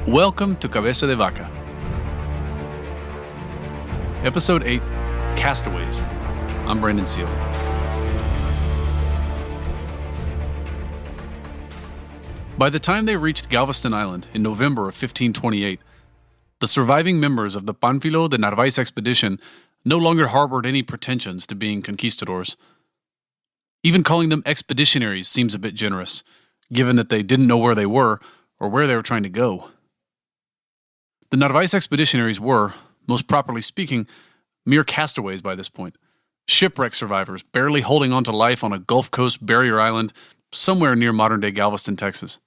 Welcome to Cabeza de Vaca. Episode 8, Castaways. I'm Brandon Seale. By the time they reached Galveston Island in November of 1528, the surviving members of the Pánfilo de Narváez expedition no longer harbored any pretensions to being conquistadors. Even calling them expeditionaries seems a bit generous, given that they didn't know where they were or where they were trying to go. The Narváez expeditionaries were, most properly speaking, mere castaways by this point, shipwreck survivors barely holding on to life on a Gulf Coast barrier island somewhere near modern-day Galveston, Texas.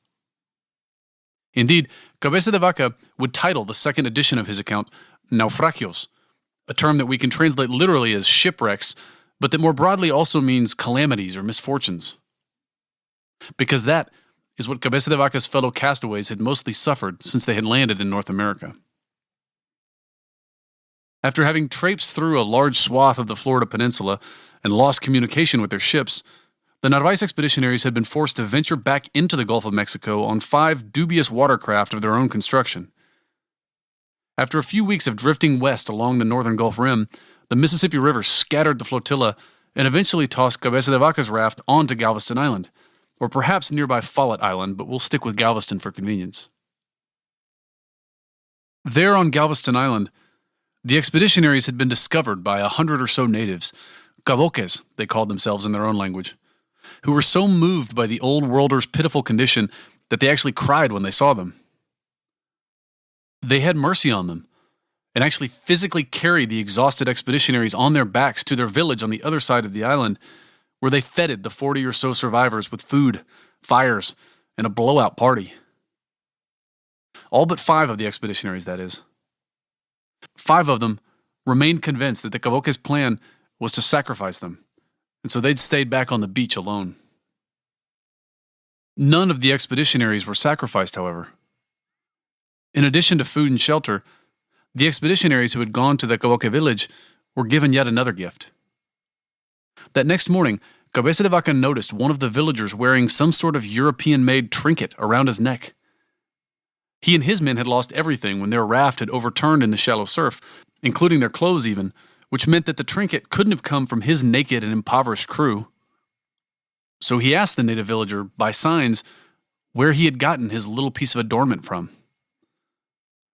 Indeed, Cabeza de Vaca would title the second edition of his account Naufragios, a term that we can translate literally as shipwrecks, but that more broadly also means calamities or misfortunes. Because that is what Cabeza de Vaca's fellow castaways had mostly suffered since they had landed in North America. After having traipsed through a large swath of the Florida Peninsula and lost communication with their ships, the Narváez expeditionaries had been forced to venture back into the Gulf of Mexico on 5 dubious watercraft of their own construction. After a few weeks of drifting west along the northern Gulf Rim, the Mississippi River scattered the flotilla and eventually tossed Cabeza de Vaca's raft onto Galveston Island, or perhaps nearby Follett Island, but we'll stick with Galveston for convenience. There on Galveston Island, the expeditionaries had been discovered by 100 or so natives, Cavoques, they called themselves in their own language, who were so moved by the old worlders' pitiful condition that they actually cried when they saw them. They had mercy on them, and actually physically carried the exhausted expeditionaries on their backs to their village on the other side of the island, where they feted the 40 or so survivors with food, fires, and a blowout party. All but 5 of the expeditionaries, that is. 5 of them remained convinced that the Cavoque's plan was to sacrifice them, and so they'd stayed back on the beach alone. None of the expeditionaries were sacrificed, however. In addition to food and shelter, the expeditionaries who had gone to the Cavoque village were given yet another gift. That next morning, Cabeza de Vaca noticed one of the villagers wearing some sort of European-made trinket around his neck. He and his men had lost everything when their raft had overturned in the shallow surf, including their clothes even, which meant that the trinket couldn't have come from his naked and impoverished crew. So he asked the native villager, by signs, where he had gotten his little piece of adornment from.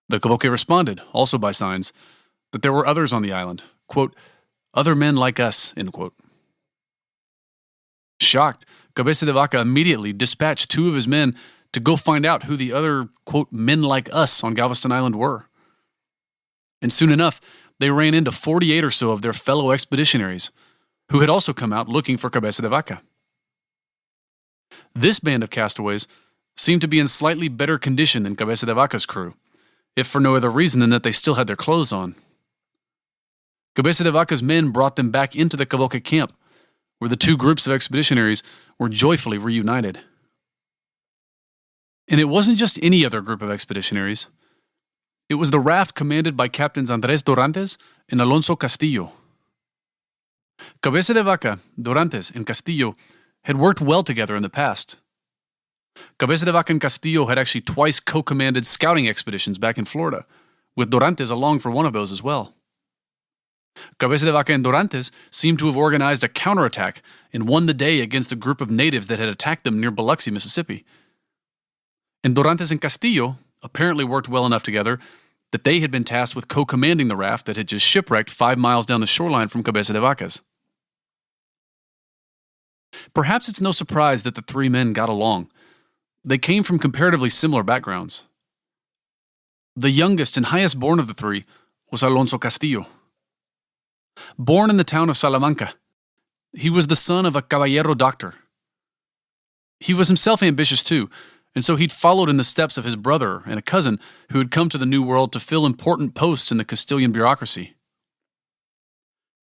The Cavoque responded, also by signs, that there were others on the island, quote, other men like us, end quote. Shocked, Cabeza de Vaca immediately dispatched 2 of his men to go find out who the other, quote, men like us on Galveston Island were. And soon enough, they ran into 48 or so of their fellow expeditionaries, who had also come out looking for Cabeza de Vaca. This band of castaways seemed to be in slightly better condition than Cabeza de Vaca's crew, if for no other reason than that they still had their clothes on. Cabeza de Vaca's men brought them back into the Cavoque camp, where the 2 groups of expeditionaries were joyfully reunited. And it wasn't just any other group of expeditionaries. It was the raft commanded by Captains Andrés Dorantes and Alonso Castillo. Cabeza de Vaca, Dorantes, and Castillo had worked well together in the past. Cabeza de Vaca and Castillo had actually twice co-commanded scouting expeditions back in Florida, with Dorantes along for one of those as well. Cabeza de Vaca and Dorantes seemed to have organized a counterattack and won the day against a group of natives that had attacked them near Biloxi, Mississippi. And Dorantes and Castillo apparently worked well enough together that they had been tasked with co-commanding the raft that had just shipwrecked 5 miles down the shoreline from Cabeza de Vaca's. Perhaps it's no surprise that the 3 men got along. They came from comparatively similar backgrounds. The youngest and highest born of the 3 was Alonso Castillo. Born in the town of Salamanca, he was the son of a caballero doctor. He was himself ambitious too, and so he'd followed in the steps of his brother and a cousin who had come to the New World to fill important posts in the Castilian bureaucracy.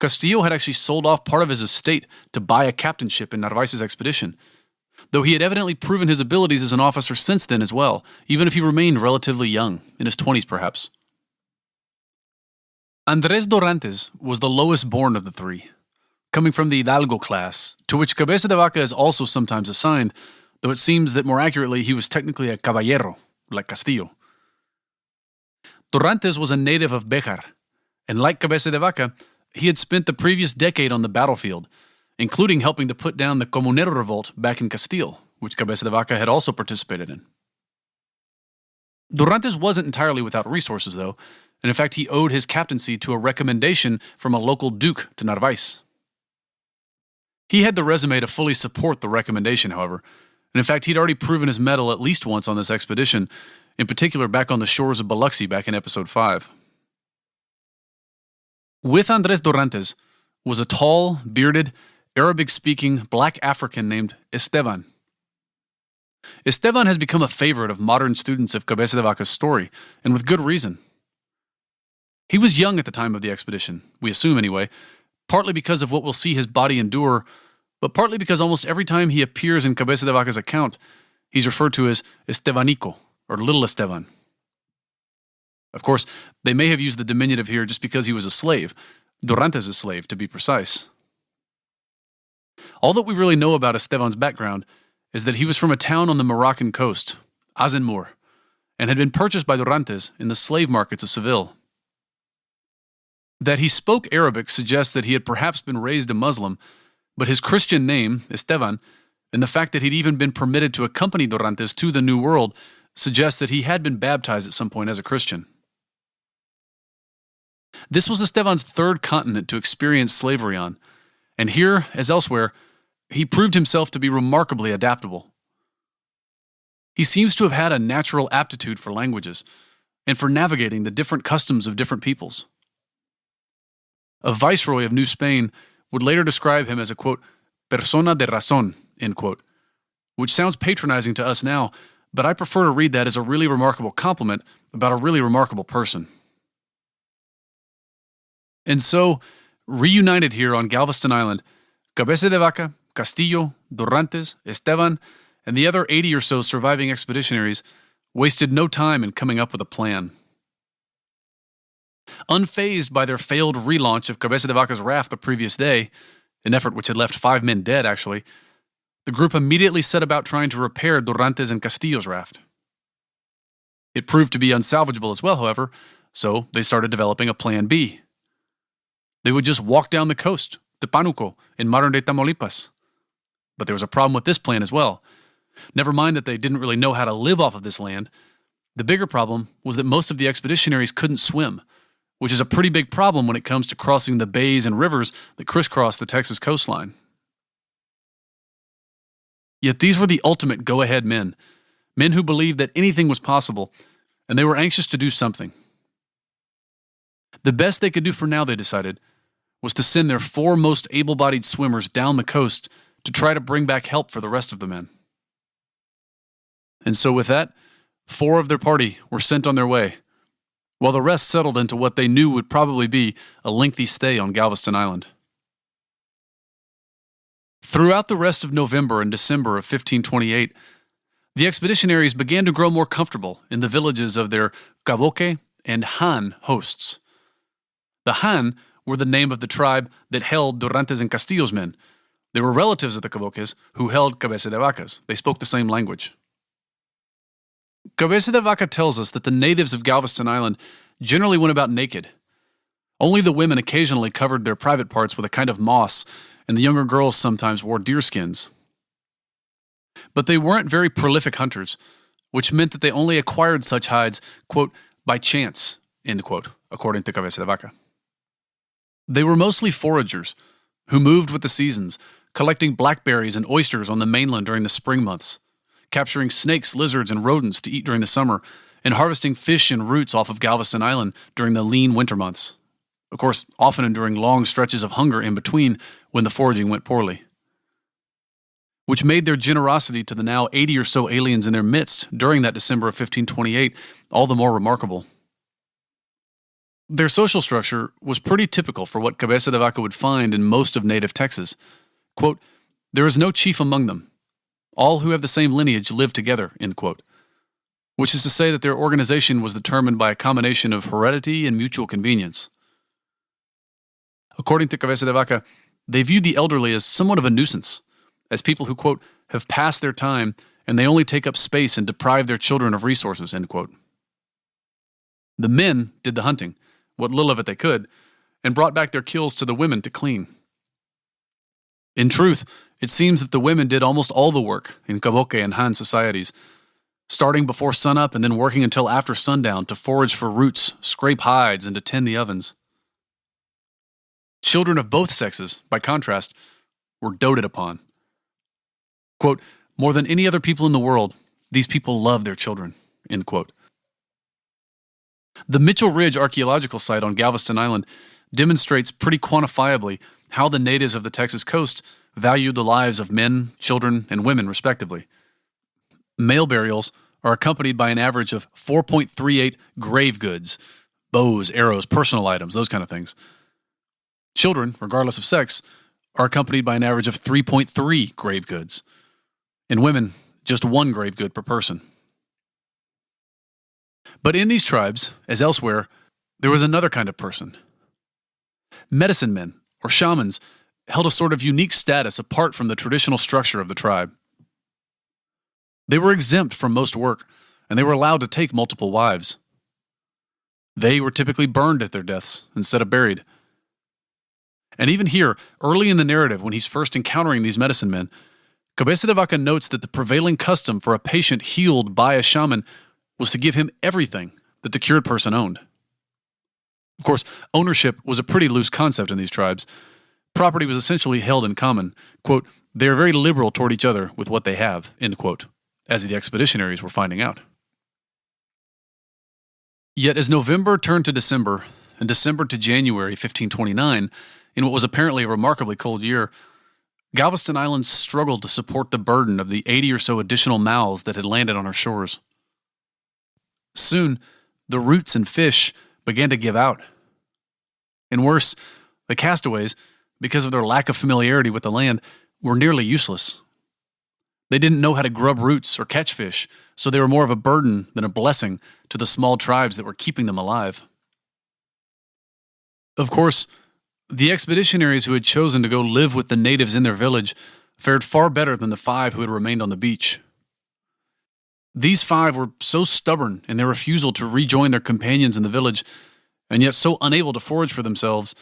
Castillo had actually sold off part of his estate to buy a captainship in Narváez's expedition, though he had evidently proven his abilities as an officer since then as well, even if he remained relatively young, in his 20s perhaps. Andrés Dorantes was the lowest born of the 3, coming from the Hidalgo class, to which Cabeza de Vaca is also sometimes assigned, though it seems that more accurately he was technically a caballero, like Castillo. Dorantes was a native of Béjar, and like Cabeza de Vaca, he had spent the previous decade on the battlefield, including helping to put down the Comunero revolt back in Castile, which Cabeza de Vaca had also participated in. Dorantes wasn't entirely without resources, though, and in fact he owed his captaincy to a recommendation from a local duke to Narváez. He had the resume to fully support the recommendation, however, and in fact he'd already proven his mettle at least once on this expedition, in particular back on the shores of Biloxi back in episode 5. With Andrés Dorantes was a tall, bearded, Arabic-speaking black African named Estevan. Estevan has become a favorite of modern students of Cabeza de Vaca's story, and with good reason. He was young at the time of the expedition, we assume anyway, partly because of what we'll see his body endure, but partly because almost every time he appears in Cabeza de Vaca's account, he's referred to as Estevanico, or Little Estevan. Of course, they may have used the diminutive here just because he was a slave, Dorantes' slave to be precise. All that we really know about Estevan's background is that he was from a town on the Moroccan coast, Azinmur, and had been purchased by Dorantes in the slave markets of Seville. That he spoke Arabic suggests that he had perhaps been raised a Muslim, but his Christian name, Estevan, and the fact that he'd even been permitted to accompany Dorantes to the New World suggests that he had been baptized at some point as a Christian. This was Estevan's third continent to experience slavery on, and here, as elsewhere, he proved himself to be remarkably adaptable. He seems to have had a natural aptitude for languages, and for navigating the different customs of different peoples. A viceroy of New Spain would later describe him as a, quote, persona de razón, end quote, which sounds patronizing to us now, but I prefer to read that as a really remarkable compliment about a really remarkable person. And so, reunited here on Galveston Island, Cabeza de Vaca, Castillo, Dorantes, Estevan, and the other 80 or so surviving expeditionaries wasted no time in coming up with a plan. Unfazed by their failed relaunch of Cabeza de Vaca's raft the previous day, an effort which had left 5 men dead, actually, the group immediately set about trying to repair Dorantes and Castillo's raft. It proved to be unsalvageable as well, however, so they started developing a plan B. They would just walk down the coast to Pánuco in modern-day Tamaulipas. But there was a problem with this plan as well. Never mind that they didn't really know how to live off of this land. The bigger problem was that most of the expeditionaries couldn't swim, which is a pretty big problem when it comes to crossing the bays and rivers that crisscross the Texas coastline. Yet these were the ultimate go-ahead men who believed that anything was possible, and they were anxious to do something. The best they could do for now, they decided, was to send their 4 most able-bodied swimmers down the coast to try to bring back help for the rest of the men. And so with that, 4 of their party were sent on their way, while the rest settled into what they knew would probably be a lengthy stay on Galveston Island. Throughout the rest of November and December of 1528, the expeditionaries began to grow more comfortable in the villages of their Cavoque and Han hosts. The Han were the name of the tribe that held Dorantes and Castillo's men. They were relatives of the Cavoques who held Cabeza de Vacas. They spoke the same language. Cabeza de Vaca tells us that the natives of Galveston Island generally went about naked. Only the women occasionally covered their private parts with a kind of moss, and the younger girls sometimes wore deerskins. But they weren't very prolific hunters, which meant that they only acquired such hides, quote, by chance, end quote, according to Cabeza de Vaca. They were mostly foragers, who moved with the seasons, collecting blackberries and oysters on the mainland during the spring months, capturing snakes, lizards, and rodents to eat during the summer, and harvesting fish and roots off of Galveston Island during the lean winter months. Of course, often enduring long stretches of hunger in between when the foraging went poorly. Which made their generosity to the now 80 or so aliens in their midst during that December of 1528 all the more remarkable. Their social structure was pretty typical for what Cabeza de Vaca would find in most of native Texas. Quote, there is no chief among them. All who have the same lineage live together, end quote. Which is to say that their organization was determined by a combination of heredity and mutual convenience. According to Cabeza de Vaca, they viewed the elderly as somewhat of a nuisance, as people who, quote, have passed their time and they only take up space and deprive their children of resources, end quote. The men did the hunting, what little of it they could, and brought back their kills to the women to clean. In truth, it seems that the women did almost all the work in Cavoque and Han societies, starting before sunup and then working until after sundown to forage for roots, scrape hides, and to tend the ovens. Children of both sexes, by contrast, were doted upon. Quote, more than any other people in the world, these people love their children, end quote. The Mitchell Ridge archaeological site on Galveston Island demonstrates pretty quantifiably how the natives of the Texas coast valued the lives of men, children, and women, respectively. Male burials are accompanied by an average of 4.38 grave goods, bows, arrows, personal items, those kind of things. Children, regardless of sex, are accompanied by an average of 3.3 grave goods, and women, just 1 grave good per person. But in these tribes, as elsewhere, there was another kind of person. Medicine men, or shamans, held a sort of unique status apart from the traditional structure of the tribe. They were exempt from most work, and they were allowed to take multiple wives. They were typically burned at their deaths instead of buried. And even here, early in the narrative, when he's first encountering these medicine men, Cabeza de Vaca notes that the prevailing custom for a patient healed by a shaman was to give him everything that the cured person owned. Of course, ownership was a pretty loose concept in these tribes. Property was essentially held in common. Quote, they are very liberal toward each other with what they have, end quote, as the expeditionaries were finding out. Yet as November turned to December, and December to January 1529, in what was apparently a remarkably cold year, Galveston Island struggled to support the burden of the 80 or so additional mouths that had landed on her shores. Soon, the roots and fish began to give out. And worse, the castaways, because of their lack of familiarity with the land, were nearly useless. They didn't know how to grub roots or catch fish, so they were more of a burden than a blessing to the small tribes that were keeping them alive. Of course, the expeditionaries who had chosen to go live with the natives in their village fared far better than the 5 who had remained on the beach. These 5 were so stubborn in their refusal to rejoin their companions in the village, and yet so unable to forage for themselves,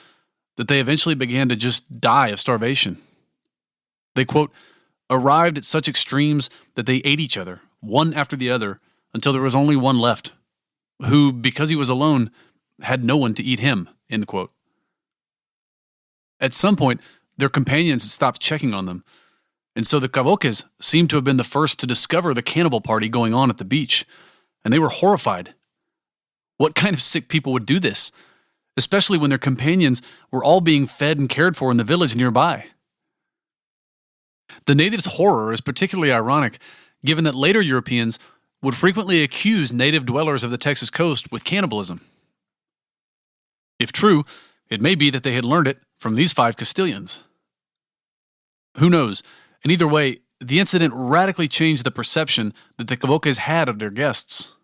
that they eventually began to just die of starvation. They, quote, arrived at such extremes that they ate each other, one after the other, until there was only one left, who, because he was alone, had no one to eat him, end quote. At some point, their companions had stopped checking on them, and so the Cavoques seemed to have been the first to discover the cannibal party going on at the beach, and they were horrified. What kind of sick people would do this, especially when their companions were all being fed and cared for in the village nearby? The natives' horror is particularly ironic, given that later Europeans would frequently accuse native dwellers of the Texas coast with cannibalism. If true, it may be that they had learned it from these 5 Castilians. Who knows? In either way, the incident radically changed the perception that the Cavoques had of their guests.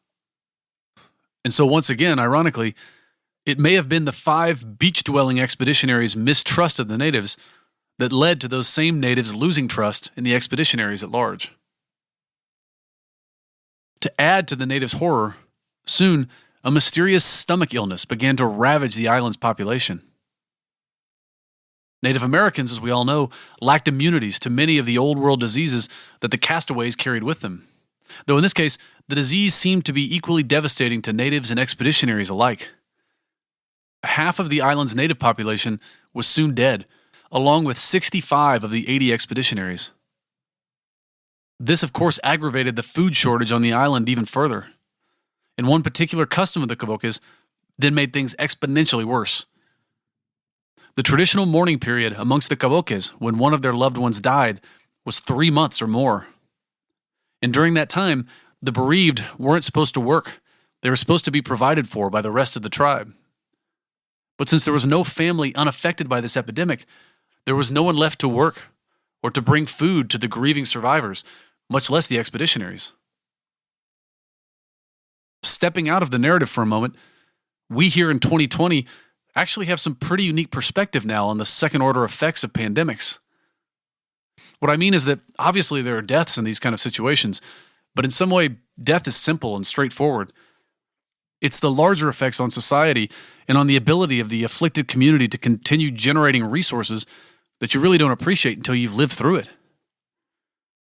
And so once again, ironically, it may have been the 5 beach-dwelling expeditionaries' mistrust of the natives that led to those same natives losing trust in the expeditionaries at large. To add to the natives' horror, soon a mysterious stomach illness began to ravage the island's population. Native Americans, as we all know, lacked immunities to many of the old world diseases that the castaways carried with them. Though in this case, the disease seemed to be equally devastating to natives and expeditionaries alike. Half of the island's native population was soon dead, along with 65 of the 80 expeditionaries. This, of course, aggravated the food shortage on the island even further. And one particular custom of the Cavoques then made things exponentially worse. The traditional mourning period amongst the Cavoques when one of their loved ones died was 3 months or more. And during that time, the bereaved weren't supposed to work. They were supposed to be provided for by the rest of the tribe. But since there was no family unaffected by this epidemic, there was no one left to work or to bring food to the grieving survivors, much less the expeditionaries. Stepping out of the narrative for a moment, we here in 2020 actually have some pretty unique perspective now on the second-order effects of pandemics. What I mean is that obviously there are deaths in these kind of situations, but in some way, death is simple and straightforward. It's the larger effects on society and on the ability of the afflicted community to continue generating resources that you really don't appreciate until you've lived through it.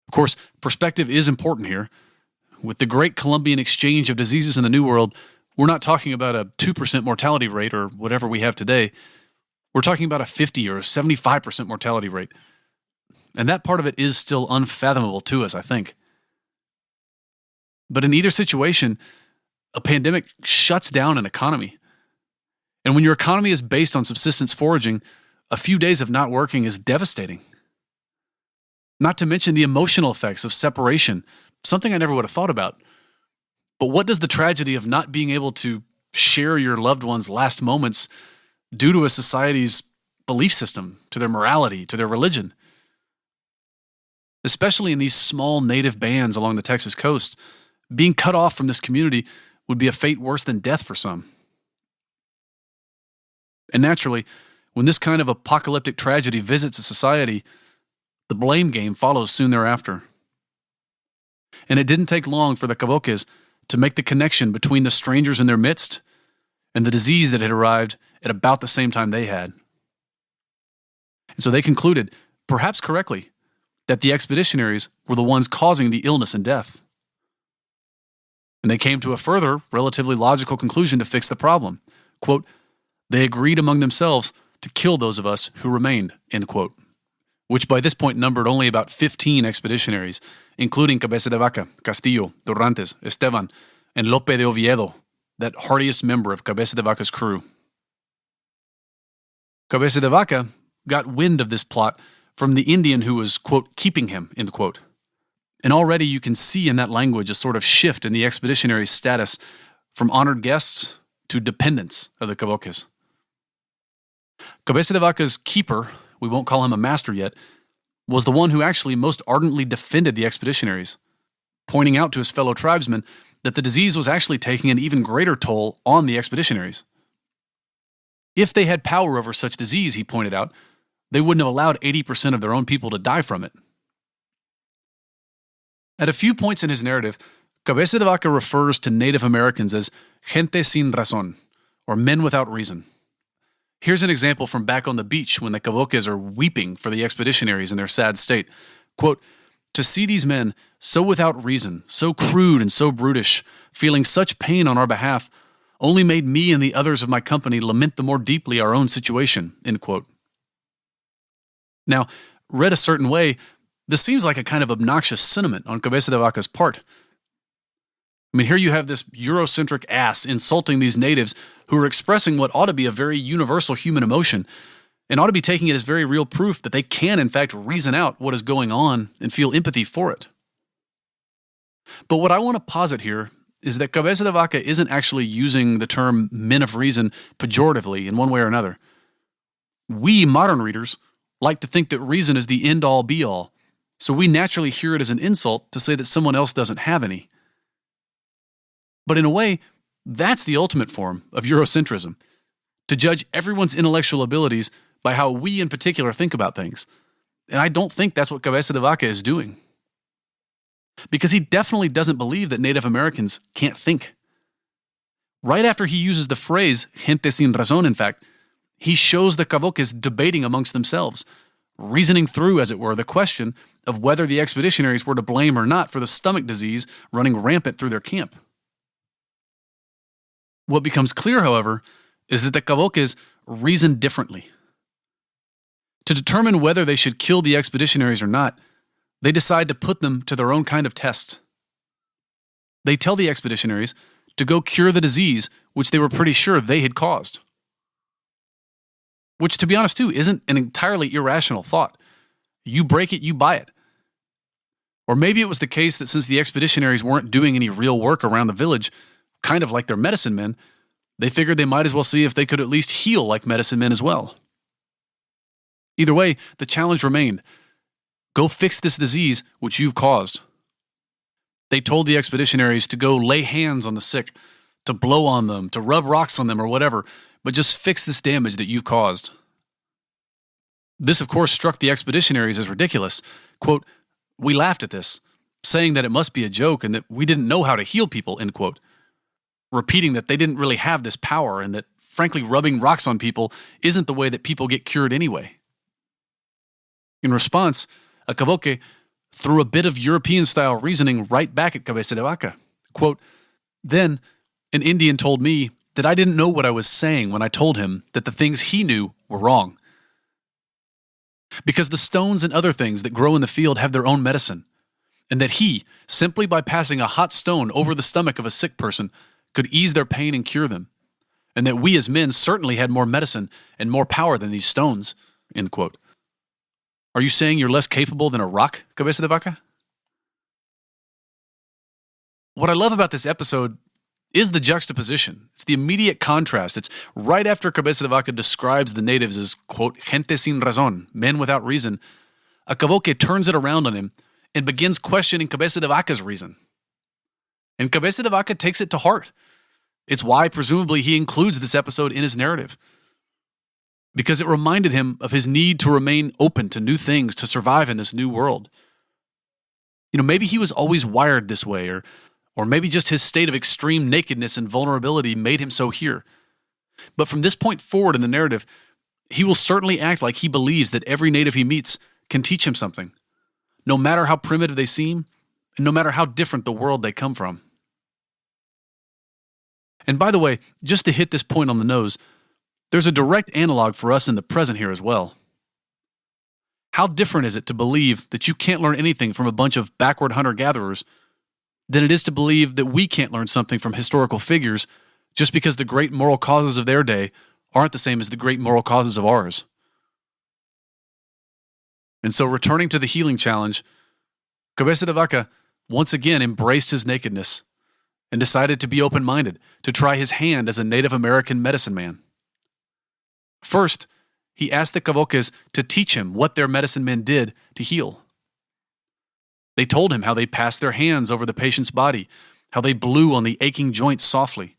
Of course, perspective is important here. With the great Columbian exchange of diseases in the New World, we're not talking about a 2% mortality rate or whatever we have today. We're talking about a 50 or a 75% mortality rate. And that part of it is still unfathomable to us, I think. But in either situation, a pandemic shuts down an economy. And when your economy is based on subsistence foraging, a few days of not working is devastating. Not to mention the emotional effects of separation, something I never would have thought about. But what does the tragedy of not being able to share your loved one's last moments do to a society's belief system, to their morality, to their religion? Especially in these small native bands along the Texas coast, being cut off from this community would be a fate worse than death for some. And naturally, when this kind of apocalyptic tragedy visits a society, the blame game follows soon thereafter. And it didn't take long for the Cavoques to make the connection between the strangers in their midst and the disease that had arrived at about the same time they had. And so they concluded, perhaps correctly, that the expeditionaries were the ones causing the illness and death. And they came to a further, relatively logical conclusion to fix the problem. Quote, they agreed among themselves to kill those of us who remained, end quote. Which by this point numbered only about 15 expeditionaries, including Cabeza de Vaca, Castillo, Dorantes, Estevan, and Lope de Oviedo, that hardiest member of Cabeza de Vaca's crew. Cabeza de Vaca got wind of this plot from the Indian who was, quote, keeping him, end quote. And already you can see in that language a sort of shift in the expeditionary's status from honored guests to dependents of the Cavoques. Cabeza de Vaca's keeper, we won't call him a master yet, was the one who actually most ardently defended the expeditionaries, pointing out to his fellow tribesmen that the disease was actually taking an even greater toll on the expeditionaries. If they had power over such disease, he pointed out, they wouldn't have allowed 80% of their own people to die from it. At a few points in his narrative, Cabeza de Vaca refers to Native Americans as gente sin razón, or men without reason. Here's an example from back on the beach when the Cavoques are weeping for the expeditionaries in their sad state. Quote, to see these men so without reason, so crude and so brutish, feeling such pain on our behalf, only made me and the others of my company lament the more deeply our own situation, end quote. Now, read a certain way, this seems like a kind of obnoxious sentiment on Cabeza de Vaca's part. I mean, here you have this Eurocentric ass insulting these natives who are expressing what ought to be a very universal human emotion and ought to be taking it as very real proof that they can, in fact, reason out what is going on and feel empathy for it. But what I want to posit here is that Cabeza de Vaca isn't actually using the term men of reason pejoratively in one way or another. We, modern readers, like to think that reason is the end-all be-all, so we naturally hear it as an insult to say that someone else doesn't have any. But in a way, that's the ultimate form of Eurocentrism, to judge everyone's intellectual abilities by how we in particular think about things. And I don't think that's what Cabeza de Vaca is doing. Because he definitely doesn't believe that Native Americans can't think. Right after he uses the phrase gente sin razón, in fact, he shows the Cavoques debating amongst themselves, reasoning through, as it were, the question of whether the expeditionaries were to blame or not for the stomach disease running rampant through their camp. What becomes clear, however, is that the Cavoques reason differently. To determine whether they should kill the expeditionaries or not, they decide to put them to their own kind of test. They tell the expeditionaries to go cure the disease which they were pretty sure they had caused. Which, to be honest, too, isn't an entirely irrational thought. You break it, you buy it. Or maybe it was the case that since the expeditionaries weren't doing any real work around the village, kind of like their medicine men, they figured they might as well see if they could at least heal like medicine men as well. Either way, the challenge remained. Go fix this disease which you've caused. They told the expeditionaries to go lay hands on the sick, to blow on them, to rub rocks on them or whatever, but just fix this damage that you've caused. This, of course, struck the expeditionaries as ridiculous. Quote, we laughed at this, saying that it must be a joke and that we didn't know how to heal people, end quote. repeating that they didn't really have this power and that, frankly, rubbing rocks on people isn't the way that people get cured anyway. In response, a Cavoque threw a bit of European-style reasoning right back at Cabeza de Vaca. Quote, "Then, an Indian told me that I didn't know what I was saying when I told him that the things he knew were wrong. Because the stones and other things that grow in the field have their own medicine, and that he, simply by passing a hot stone over the stomach of a sick person, could ease their pain and cure them, and that we as men certainly had more medicine and more power than these stones." End quote. Are you saying you're less capable than a rock, Cabeza de Vaca? What I love about this episode is the juxtaposition. It's the immediate contrast. It's right after Cabeza de Vaca describes the natives as, quote, gente sin razón, men without reason. A Cavoque turns it around on him and begins questioning Cabeza de Vaca's reason. And Cabeza de Vaca takes it to heart. It's why, presumably, he includes this episode in his narrative. Because it reminded him of his need to remain open to new things to survive in this new world. Maybe he was always wired this way, or maybe just his state of extreme nakedness and vulnerability made him so here. But from this point forward in the narrative, he will certainly act like he believes that every native he meets can teach him something, no matter how primitive they seem, and no matter how different the world they come from. And by the way, just to hit this point on the nose, there's a direct analog for us in the present here as well. How different is it to believe that you can't learn anything from a bunch of backward hunter-gatherers than it is to believe that we can't learn something from historical figures just because the great moral causes of their day aren't the same as the great moral causes of ours. And so, returning to the healing challenge, Cabeza de Vaca once again embraced his nakedness and decided to be open-minded, to try his hand as a Native American medicine man. First, he asked the Cavoques to teach him what their medicine men did to heal. They told him how they passed their hands over the patient's body, how they blew on the aching joints softly.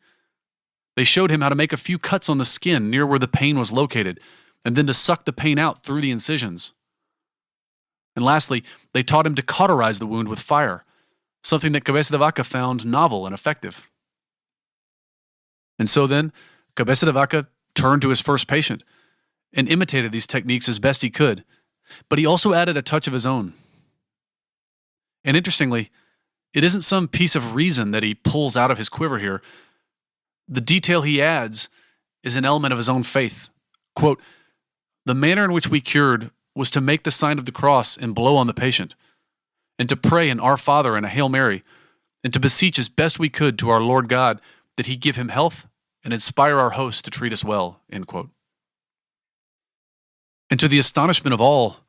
They showed him how to make a few cuts on the skin near where the pain was located, and then to suck the pain out through the incisions. And lastly, they taught him to cauterize the wound with fire, something that Cabeza de Vaca found novel and effective. And so then, Cabeza de Vaca turned to his first patient and imitated these techniques as best he could, but he also added a touch of his own. And interestingly, it isn't some piece of reason that he pulls out of his quiver here. The detail he adds is an element of his own faith. Quote, "The manner in which we cured was to make the sign of the cross and blow on the patient, and to pray an Our Father and a Hail Mary, and to beseech as best we could to our Lord God that he give him health and inspire our host to treat us well." End quote. And to the astonishment of all,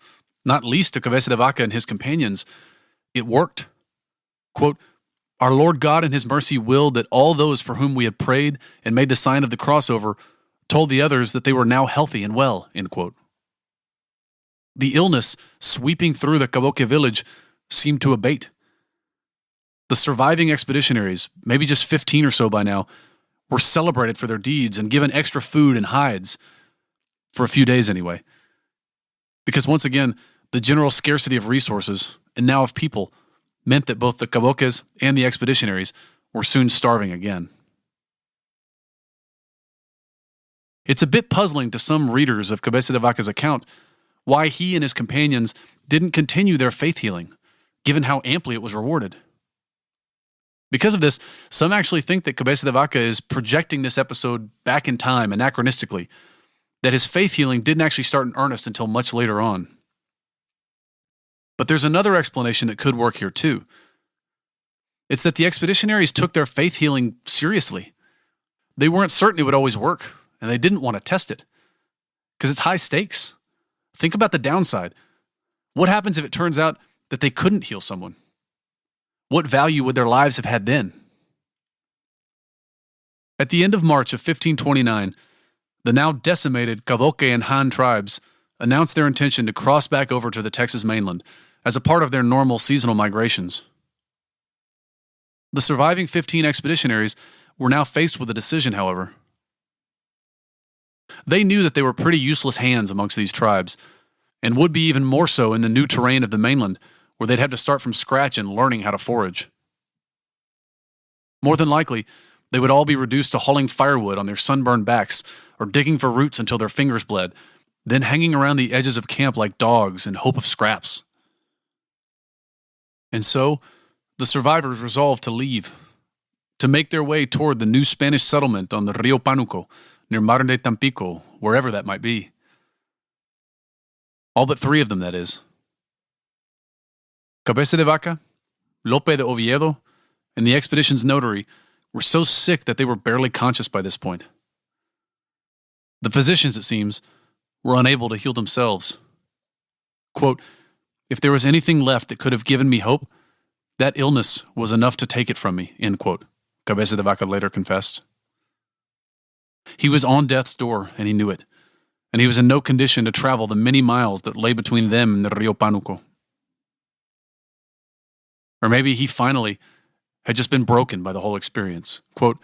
not least to Cabeza de Vaca and his companions, it worked. Quote, "Our Lord God in his mercy willed that all those for whom we had prayed and made the sign of the cross over told the others that they were now healthy and well." End quote. The illness sweeping through the Cavoque village seemed to abate. The surviving expeditionaries, maybe just 15 or so by now, were celebrated for their deeds and given extra food and hides, for a few days anyway. Because once again, the general scarcity of resources, and now of people, meant that both the Cavoques and the expeditionaries were soon starving again. It's a bit puzzling to some readers of Cabeza de Vaca's account why he and his companions didn't continue their faith healing, given how amply it was rewarded. Because of this, some actually think that Cabeza de Vaca is projecting this episode back in time anachronistically, that his faith healing didn't actually start in earnest until much later on. But there's another explanation that could work here too. It's that the expeditionaries took their faith healing seriously. They weren't certain it would always work, and they didn't want to test it. Because it's high stakes. Think about the downside. What happens if it turns out that they couldn't heal someone? What value would their lives have had then? At the end of March of 1529, the now decimated Cavoque and Han tribes announced their intention to cross back over to the Texas mainland as a part of their normal seasonal migrations. The surviving 15 expeditionaries were now faced with a decision, however. They knew that they were pretty useless hands amongst these tribes, and would be even more so in the new terrain of the mainland, where they'd have to start from scratch and learning how to forage. More than likely, They would all be reduced to hauling firewood on their sunburned backs or digging for roots until their fingers bled, then hanging around the edges of camp like dogs in hope of scraps. And so, the survivors resolved to leave, to make their way toward the new Spanish settlement on the Rio Pánuco, near modern-day Tampico, wherever that might be. All but 3 of them, that is. Cabeza de Vaca, Lope de Oviedo, and the expedition's notary were so sick that they were barely conscious by this point. The physicians, it seems, were unable to heal themselves. Quote, "If there was anything left that could have given me hope, that illness was enough to take it from me," end quote, Cabeza de Vaca later confessed. He was on death's door, and he knew it, and he was in no condition to travel the many miles that lay between them and the Rio Pánuco. Or maybe he finally had just been broken by the whole experience. Quote,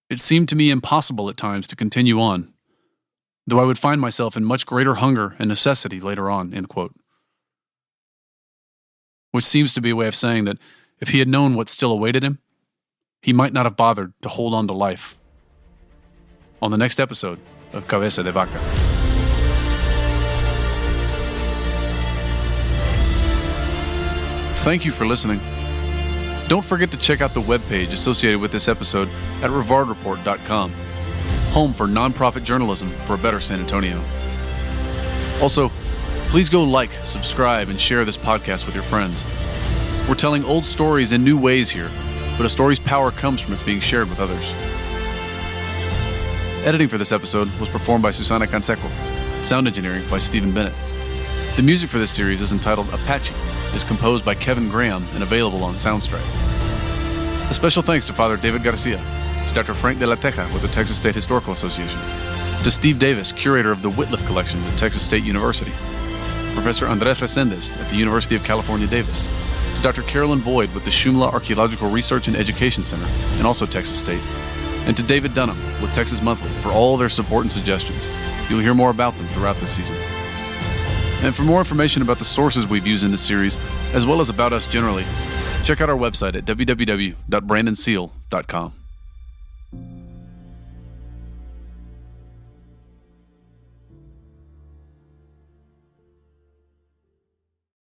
"It seemed to me impossible at times to continue on, though I would find myself in much greater hunger and necessity later on," end quote. Which seems to be a way of saying that if he had known what still awaited him, he might not have bothered to hold on to life. On the next episode of Cabeza de Vaca. Thank you for listening. Don't forget to check out the webpage associated with this episode at rivardreport.com, home for nonprofit journalism for a better San Antonio. Also, please go like, subscribe, and share this podcast with your friends. We're telling old stories in new ways here, but a story's power comes from its being shared with others. Editing for this episode was performed by Susana Canseco, sound engineering by Stephen Bennett. The music for this series is entitled Apache, is composed by Kevin Graham and available on Soundstripe. A special thanks to Father David Garcia, to Dr. Frank de la Teja with the Texas State Historical Association, to Steve Davis, curator of the Whitliff Collections at Texas State University, to Professor Andrés Resendez at the University of California, Davis, to Dr. Carolyn Boyd with the Shumla Archaeological Research and Education Center, and also Texas State, and to David Dunham with Texas Monthly for all their support and suggestions. You'll hear more about them throughout this season. And for more information about the sources we've used in this series, as well as about us generally, check out our website at www.brandonseale.com.